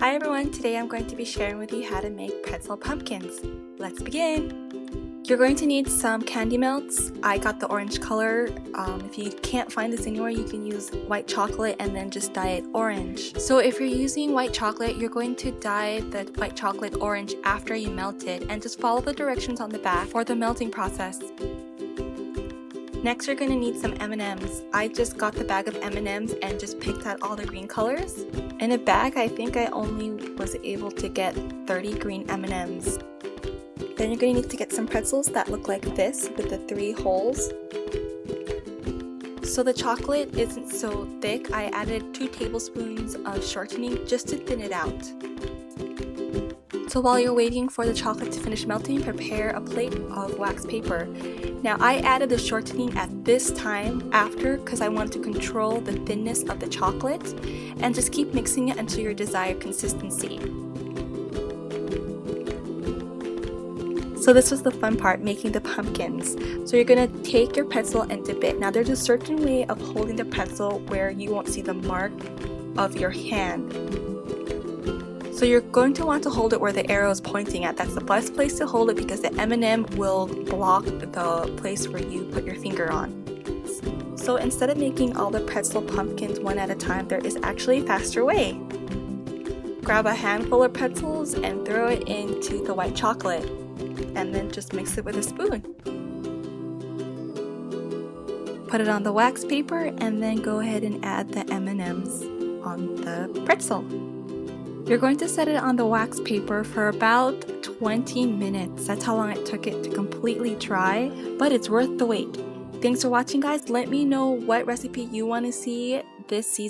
Hi everyone, today I'm going to be sharing with you how to make pretzel pumpkins. Let's begin! You're going to need some candy melts. I got the orange color. If you can't find this anywhere, you can use white chocolate and then just dye it orange. So if you're using white chocolate, you're going to dye the white chocolate orange after you melt it and just follow the directions on the back for the melting process. Next, you're going to need some M&Ms. I just got the bag of M&Ms and just picked out all the green colors. In a bag, I think I only was able to get 30 green M&Ms. Then you're going to need to get some pretzels that look like this with the 3 holes. So the chocolate isn't so thick, I added 2 tablespoons of shortening just to thin it out. So while you're waiting for the chocolate to finish melting, prepare a plate of wax paper. Now I added the shortening at this time after because I want to control the thinness of the chocolate, and just keep mixing it until your desired consistency. So this was the fun part, making the pumpkins. So you're going to take your pretzel and dip it. Now there's a certain way of holding the pretzel where you won't see the mark of your hand. So you're going to want to hold it where the arrow is pointing at. That's the best place to hold it because the M&M will block the place where you put your finger on. So instead of making all the pretzel pumpkins one at a time, there is actually a faster way. Grab a handful of pretzels and throw it into the white chocolate, and then just mix it with a spoon. Put it on the wax paper and then go ahead and add the M&Ms on the pretzel. You're going to set it on the wax paper for about 20 minutes. That's how long it took it to completely dry, but it's worth the wait. Thanks for watching, guys. Let me know what recipe you want to see this season.